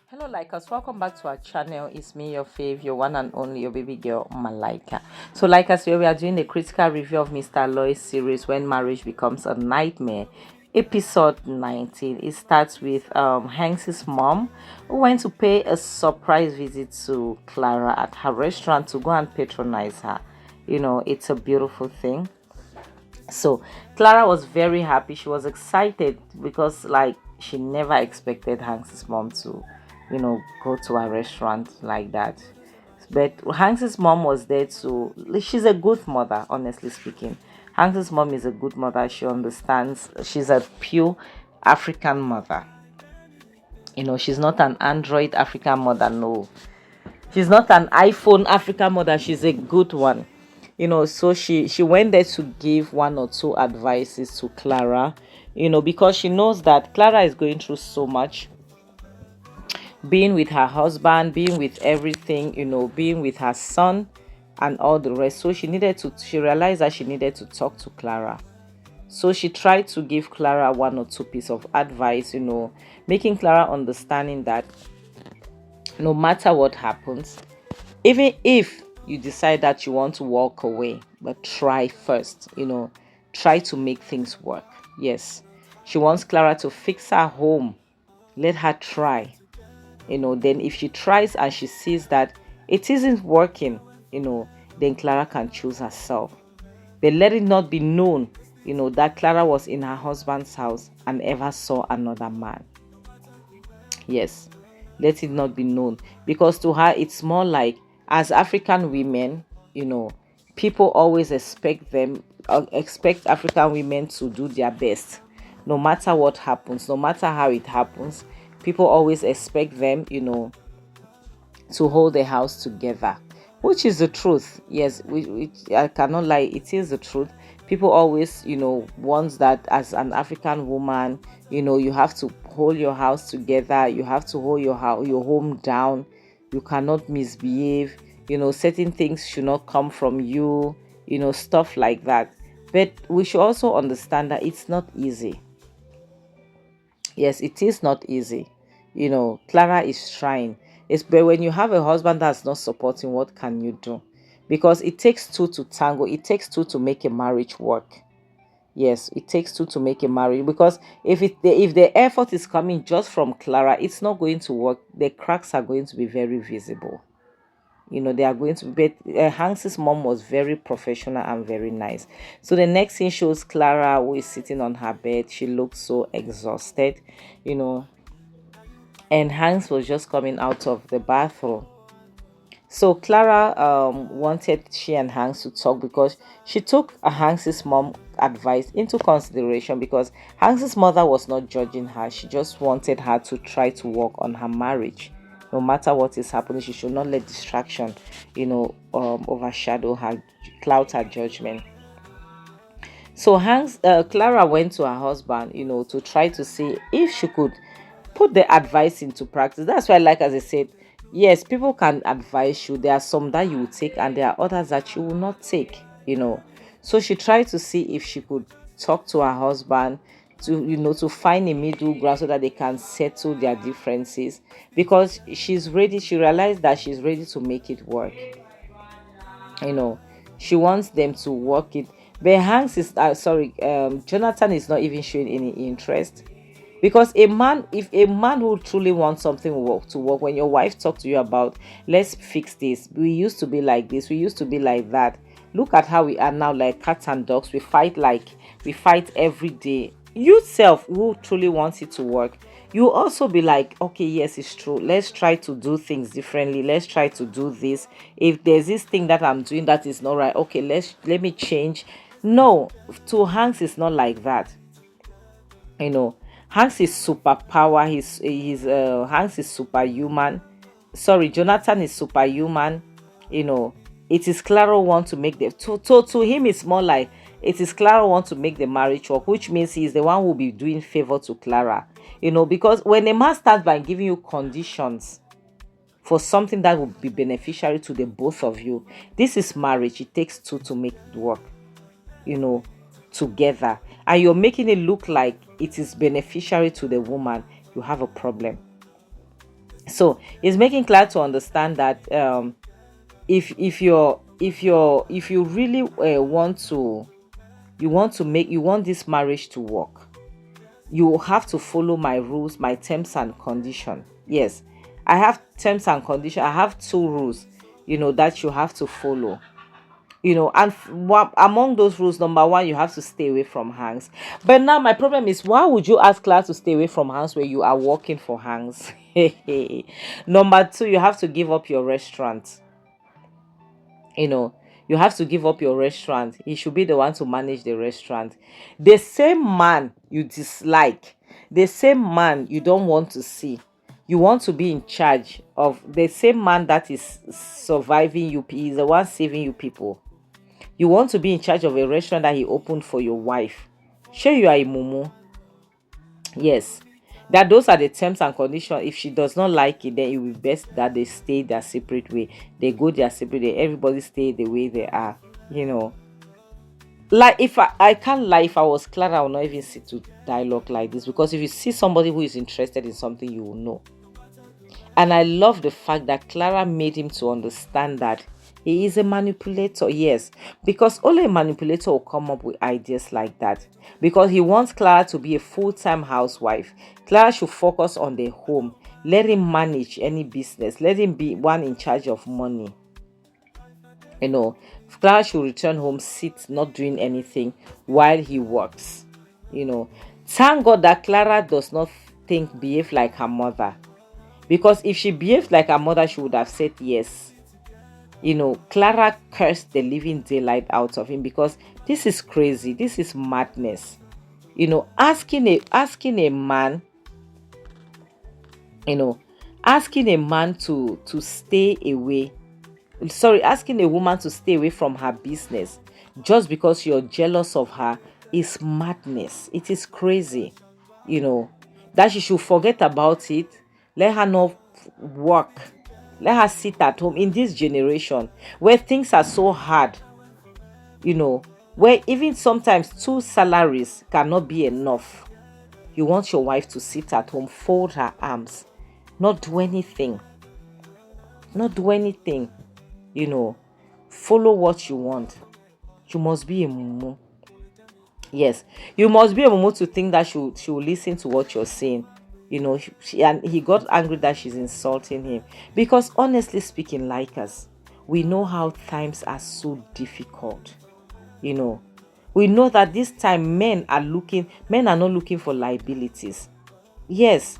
Hello likers, welcome back to our channel. It's me, your fave, your one and only, your baby girl Malaika. So likers, here we are doing a critical review of Mr. Aloy's series When Marriage Becomes a Nightmare, episode 19. It starts with Hanks's mom, who went to pay a surprise visit to Clara at her restaurant to go and patronize her. It's a beautiful thing. So Clara was very happy. She was excited because like she never expected Hanks's mom to go to a restaurant like that. But Hanks's mom was there to, she's a good mother, honestly speaking. Hanks's mom is a good mother. She understands. She's a pure African mother. She's not an Android African mother. No, she's not an iPhone African mother. She's a good one. So she went there to give one or two advices to Clara, because she knows that Clara is going through so much, being with her husband, being with everything, being with her son and all the rest. So she realized that she needed to talk to Clara. So she tried to give Clara one or two pieces of advice, making Clara understanding that no matter what happens, even if you decide that you want to walk away, but try first, try to make things work. Yes, she wants Clara to fix her home. Let her try. Then if she tries and she sees that it isn't working, then Clara can choose herself. But let it not be known, that Clara was in her husband's house and ever saw another man. Yes, let it not be known, because to her it's more like, as African women, people always expect African women to do their best, no matter what happens, no matter how it happens. People always expect them, to hold the house together, which is the truth. Yes, I cannot lie, it is the truth. People always, want that as an African woman, you have to hold your house together, you have to hold your home down, you cannot misbehave, certain things should not come from you, stuff like that. But we should also understand that it's not easy. Yes, it is not easy. Clara is trying. But when you have a husband that's not supporting, what can you do? Because it takes two to tango. It takes two to make a marriage work. Yes, it takes two to make a marriage. Because if the effort is coming just from Clara, it's not going to work. The cracks are going to be very visible. They are going to be. Hanks's mom was very professional and very nice. So the next scene shows Clara, who is sitting on her bed. She looks so exhausted, you know and Hanks was just coming out of the bathroom. So Clara wanted she and Hanks to talk, because she took Hanks's mom advice into consideration, because Hanks's mother was not judging her. She just wanted her to try to work on her marriage. No matter what is happening, she should not let distraction, overshadow her, cloud her judgment. So Clara went to her husband, to try to see if she could put the advice into practice. That's why, like as I said, yes, people can advise you. There are some that you will take, and there are others that you will not take. So she tried to see if she could talk to her husband to find a middle ground, so that they can settle their differences, because she's ready. She realized that she's ready to make it work. you know she wants them to work it. But Hanks is Jonathan is not even showing any interest, because if a man who truly wants something to work, when your wife talks to you about, let's fix this, we used to be like this, we used to be like that, look at how we are now, like cats and dogs, we fight every day. You self, who truly wants it to work, you also be like, okay, yes, it's true, let's try to do things differently, let's try to do this. If there's this thing that I'm doing that is not right, okay, let me change. No, to Hanks is not like that. you know Hanks is superpower. Hanks is superhuman. Sorry, Jonathan is superhuman. you know it is Clara want to make the to him, it's more like it is Clara want to make the marriage work, which means he is the one who will be doing favor to Clara. Because when a man starts by giving you conditions for something that will be beneficiary to the both of you, this is marriage. It takes two to make it work, you know together. And you're making it look like it is beneficiary to the woman, you have a problem. So it's making Clara to understand that if you really want this marriage to work, you have to follow my rules, my terms and condition. Yes, I have terms and condition. I have 2 rules, that you have to follow. And among those rules, number 1, you have to stay away from hangs. But now my problem is, why would you ask Clara to stay away from hangs where you are working for hangs? Number 2, you have to give up your restaurant. You have to give up your restaurant. He should be the one to manage the restaurant. The same man you dislike, the same man you don't want to see, you want to be in charge of. The same man that is surviving you, he is the one saving you people. You want to be in charge of a restaurant that he opened for your wife. Sure, you are a mumu. Yes, that those are the terms and conditions. If she does not like it, then it will be best that they stay their separate way. They go their separate way. Everybody stay the way they are. Like, if I can't lie, if I was Clara, I would not even sit to dialogue like this, because if you see somebody who is interested in something, you will know. And I love the fact that Clara made him to understand that he is a manipulator. Yes, because only a manipulator will come up with ideas like that. Because he wants Clara to be a full-time housewife. Clara should focus on the home. Let him manage any business. Let him be one in charge of money. Clara should return home, sit, not doing anything while he works. Thank God that Clara does not behave like her mother. Because if she behaved like her mother, she would have said yes. Clara cursed the living daylight out of him, because this is crazy. This is madness. Asking a man, asking a man to stay away. Sorry, asking a woman to stay away from her business just because you're jealous of her is madness. It is crazy. That she should forget about it. Let her not work. Let her sit at home in this generation where things are so hard, where even sometimes 2 salaries cannot be enough. You want your wife to sit at home, fold her arms, not do anything. Not do anything. Follow what you want. You must be a mumu. Yes, you must be a mumu to think that she will listen to what you're saying. And he got angry that she's insulting him. Because honestly speaking, like us, we know how times are so difficult. We know that this time men are not looking for liabilities. Yes,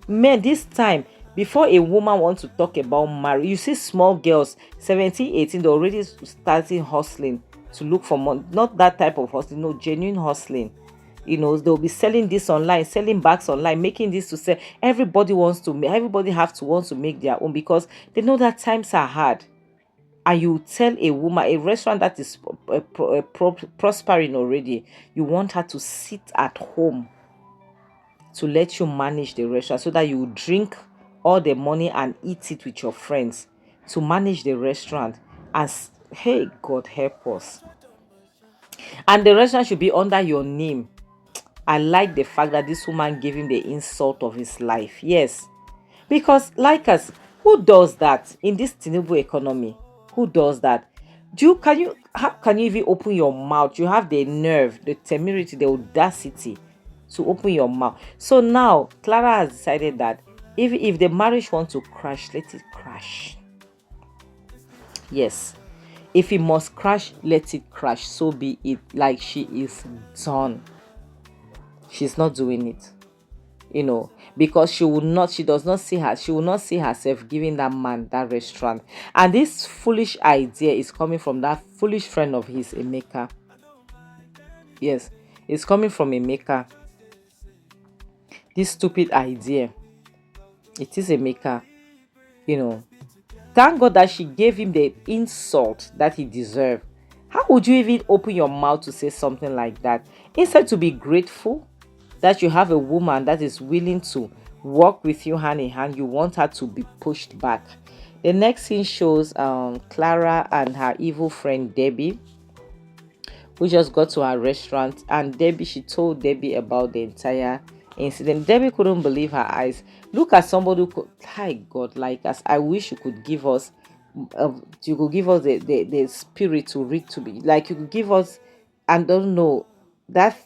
men this time, before a woman wants to talk about marriage, you see small girls, 17, 18, they're already starting hustling to look for money. Not that type of hustling, no, genuine hustling. They'll be selling this online, selling bags online, making this to sell. Everybody wants to make their own, because they know that times are hard. And you tell a woman, a restaurant that is prospering already, you want her to sit at home to let you manage the restaurant, so that you drink all the money and eat it with your friends, to manage the restaurant. As, hey, God help us. And the restaurant should be under your name. I like the fact that this woman gave him the insult of his life. Yes. Because, like us, who does that in this Tinubu economy? Who does that? How can you even open your mouth? You have the nerve, the temerity, the audacity to open your mouth. So now, Clara has decided that if the marriage wants to crash, let it crash. Yes. If it must crash, let it crash. So be it. Like, she is done. She's not doing it. Because she will not see herself giving that man that restaurant. And this foolish idea is coming from that foolish friend of his, Emeka. Yes, it's coming from Emeka. This stupid idea. It is Emeka. Thank God that she gave him the insult that he deserved. How would you even open your mouth to say something like that? Instead to be grateful that you have a woman that is willing to work with you hand in hand, you want her to be pushed back. The next scene shows Clara and her evil friend Debbie who just got to her restaurant, and she told Debbie about the entire incident. Debbie couldn't believe her eyes. Look at somebody who could, hi God, like us. I wish you could give us, you could give us the spirit to read, to be like, you could give us, and don't know that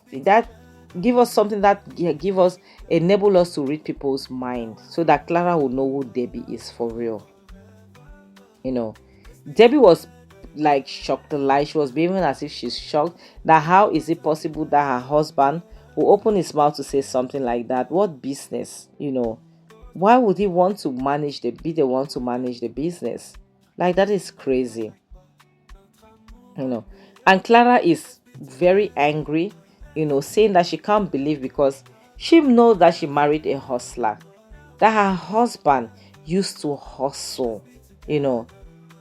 give us something that give us, enable us to read people's mind, so that Clara will know who Debbie is for real. you know Debbie was like shocked, like she was behaving as if she's shocked, that how is it possible that her husband will open his mouth to say something like that? What business? Why would he want to be the one to manage the business? Like, that is crazy. you know and Clara is very angry, saying that she can't believe, because she knows that she married a hustler, that her husband used to hustle, you know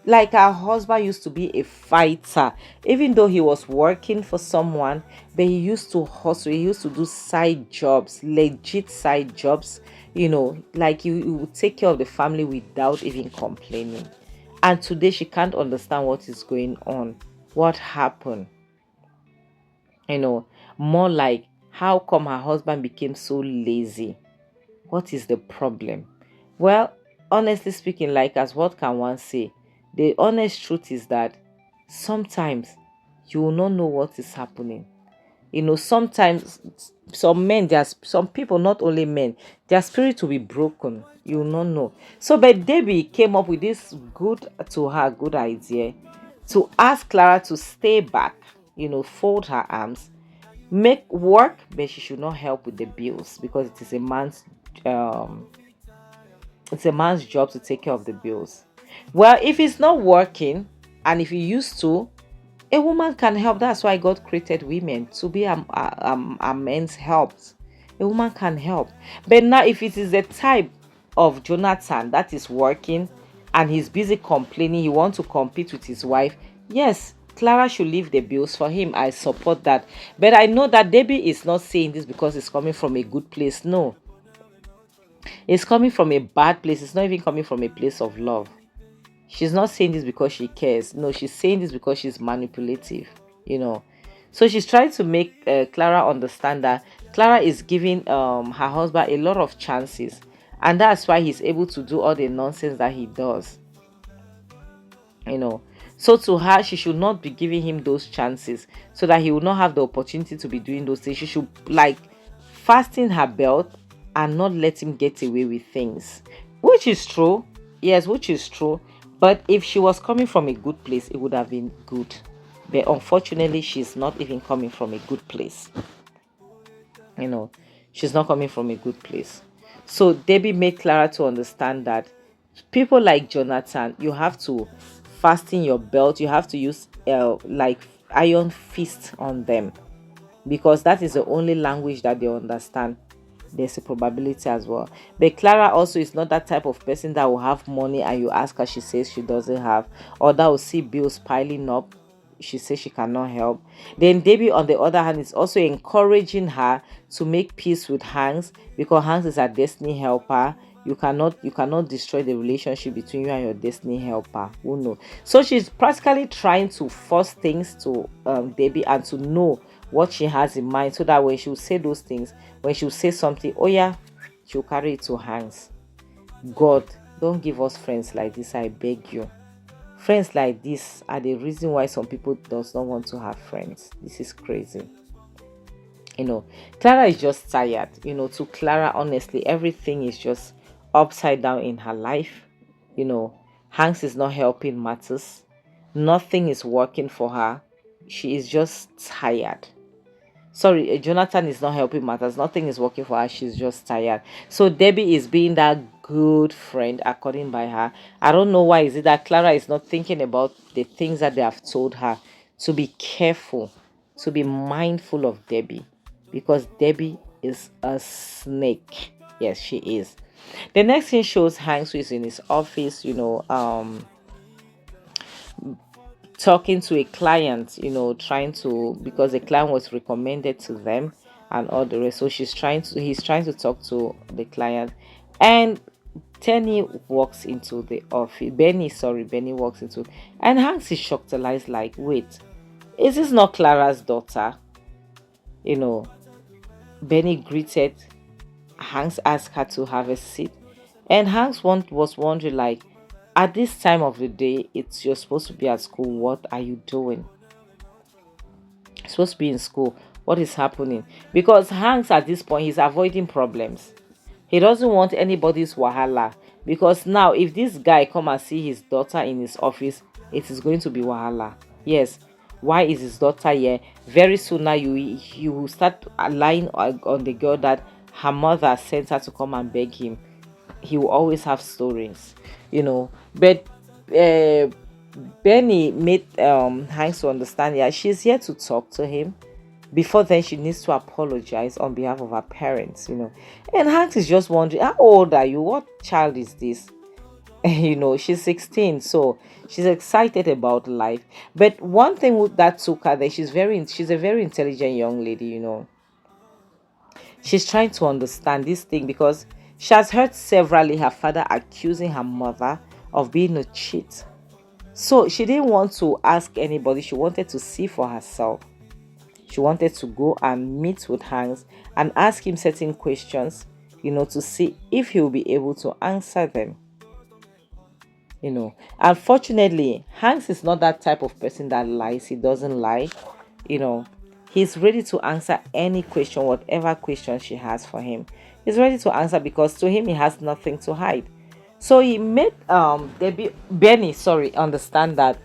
like her husband used to be a fighter, even though he was working for someone. But he used to hustle, he used to do side jobs, legit side jobs, like he would take care of the family without even complaining. And today she can't understand what is going on, what happened. you know More like, how come her husband became so lazy? What is the problem? Well, honestly speaking, like, as what can one say? The honest truth is that sometimes you will not know what is happening. Sometimes some men, there's some people, not only men, their spirit will be broken. You will not know. So, but Debbie came up with this good idea to ask Clara to stay back, fold her arms, make work, but she should not help with the bills, because um it's a man's job to take care of the bills. Well, if it's not working, and if he used to, a woman can help. That's why God created women, to be a man's help. A woman can help. But now, if it is the type of Jonathan that is working and he's busy complaining, he wants to compete with his wife, yes, Clara should leave the bills for him. I support that. But I know that Debbie is not saying this because it's coming from a good place. No, it's coming from a bad place. It's not even coming from a place of love. She's not saying this because she cares. No, she's saying this because she's manipulative. you know so she's trying to make Clara understand that Clara is giving her husband a lot of chances, and that's why he's able to do all the nonsense that he does. you know so to her, she should not be giving him those chances, so that he will not have the opportunity to be doing those things. She should, like, fasten her belt and not let him get away with things, which is true. Yes, which is true. But if she was coming from a good place, it would have been good. But unfortunately, she's not even coming from a good place. you know she's not coming from a good place. So Debbie made Clara to understand that people like Jonathan, you have to fasten your belt. You have to use like iron fist on them, because that is the only language that they understand. There's a probability as well. But Clara also is not that type of person that will have money and you ask her, she says she doesn't have, or that will see bills piling up, she says she cannot help. Then Debbie, on the other hand, is also encouraging her to make peace with Hanks, because Hanks is a destiny helper. You cannot destroy the relationship between you and your destiny helper. Who know? So she's practically trying to force things to Debbie, and to know what she has in mind, so that when she will say those things, when she will say something, oh yeah, she'll carry it to Hanks. God, don't give us friends like this, I beg you. Friends like this are the reason why some people does not want to have friends. This is crazy. Clara is just tired. To Clara, honestly, everything is just upside down in her life. Hanks is not helping matters. Nothing is working for her. She is just tired. Sorry, Jonathan is not helping matters. Nothing is working for her. She's just tired. So Debbie is being that good friend, according by her. I don't know why. Is it that Clara is not thinking about the things that they have told her, to be careful, to be mindful of Debbie, because Debbie is a snake. Yes, she is. The next thing shows Hanks, who is in his office, talking to a client, trying to, because the client was recommended to them and all the rest. So he's trying to talk to the client, and Benny walks into, and Hanks is shocked, like, wait, Is this not Clara's daughter? You know, Benny greeted Hanks, asked her to have a seat. And Hanks was wondering, like, at this time of the day, you're supposed to be at school. What are you doing? You're supposed to be in school. What is happening? Because Hanks at this point, he's avoiding problems. He doesn't want anybody's wahala. Because now, if this guy come and see his daughter in his office, it is going to be wahala. Yes. Why is his daughter here? Very soon now, you will start lying on the girl that her mother sent her to come and beg him. He will always have stories, But Benny made Hanks to understand, yeah, she's here to talk to him. Before then, she needs to apologize on behalf of her parents. And Hanks is just wondering, how old are you? What child is this? She's 16, so she's excited about life. But one thing that took her there, she's a very intelligent young lady. She's trying to understand this thing because she has heard severally her father accusing her mother of being a cheat. So she didn't want to ask anybody. She wanted to see for herself. She wanted to go and meet with Hanks and ask him certain questions, to see if he will be able to answer them. Unfortunately, Hanks is not that type of person that lies. He doesn't lie. He's ready to answer any question, whatever question she has for him. He's ready to answer because to him he has nothing to hide. So he made Benny understand that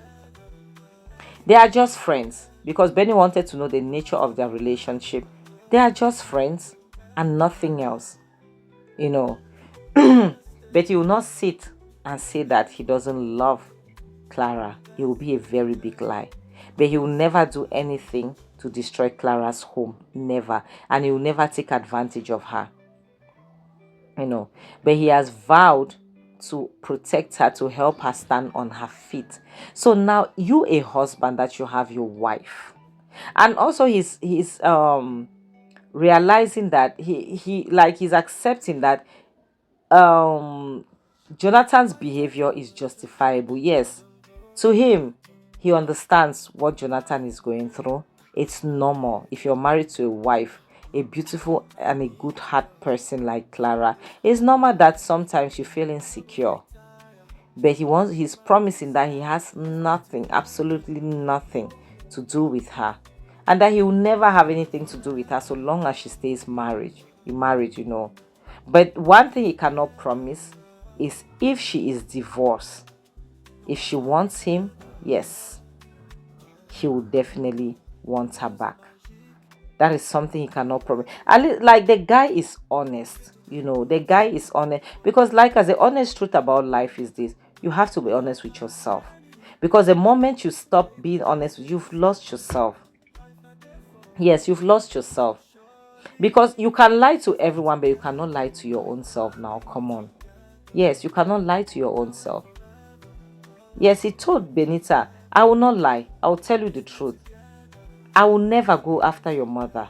they are just friends, because Benny wanted to know the nature of their relationship. They are just friends and nothing else. But he will not sit and say that he doesn't love Clara. It will be a very big lie. But he will never do anything to destroy Clara's home. Never. And he will never take advantage of her. But he has vowed to protect her, to help her stand on her feet. So now you, a husband, that you have your wife. And also he's realizing that he's accepting that Jonathan's behavior is justifiable. Yes, to him, he understands what Jonathan is going through. It's normal. If you're married to a wife, a beautiful and a good heart person like Clara, it's normal that sometimes you feel insecure. But he's promising that he has nothing, absolutely nothing to do with her, and that he will never have anything to do with her so long as she stays married. But one thing he cannot promise is if she is divorced. If she wants him, yes, he will definitely want her back. That is something he cannot promise. Like, the guy is honest. The guy is honest. Because, as the honest truth about life is this: you have to be honest with yourself. Because the moment you stop being honest, you've lost yourself. Yes, you've lost yourself. Because you can lie to everyone, but you cannot lie to your own self now. Come on. Yes, you cannot lie to your own self. Yes, he told Benita, I will not lie. I will tell you the truth. I will never go after your mother.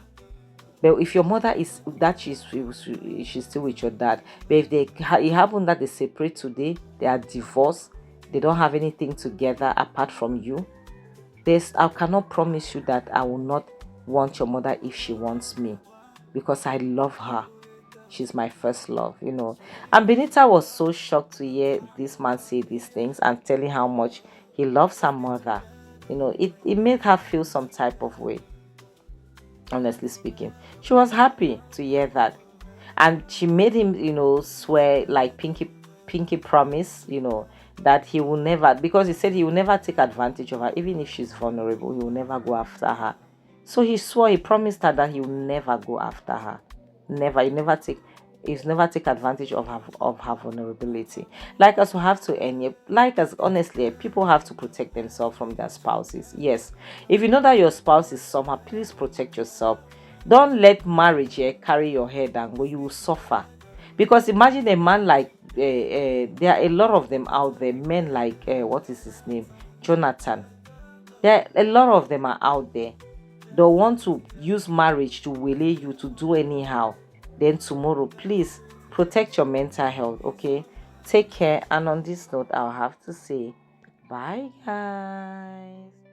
But if your mother is that she's still with your dad, but if it happened that they separate today, they are divorced, they don't have anything together apart from you, I cannot promise you that I will not want your mother if she wants me, because I love her. She's my first love. And Benita was so shocked to hear this man say these things and telling how much he loves her mother. It made her feel some type of way. Honestly speaking, she was happy to hear that, and she made him, swear, like pinky promise, that he will never, because he said he will never take advantage of her, even if she's vulnerable. He will never go after her. So he promised her that he will never go after her. Never. He's never take advantage of her vulnerability. Like us, we have to end. Like us, honestly, people have to protect themselves from their spouses. Yes, if you know that your spouse is somehow, please protect yourself. Don't let marriage carry your head and go. You will suffer. Because imagine a man like there are a lot of them out there. Men like what is his name, Jonathan. A lot of them are out there. They want to use marriage to waylay you, to do anyhow. Then tomorrow, please protect your mental health. Okay, take care. And on this note, I'll have to say bye, guys.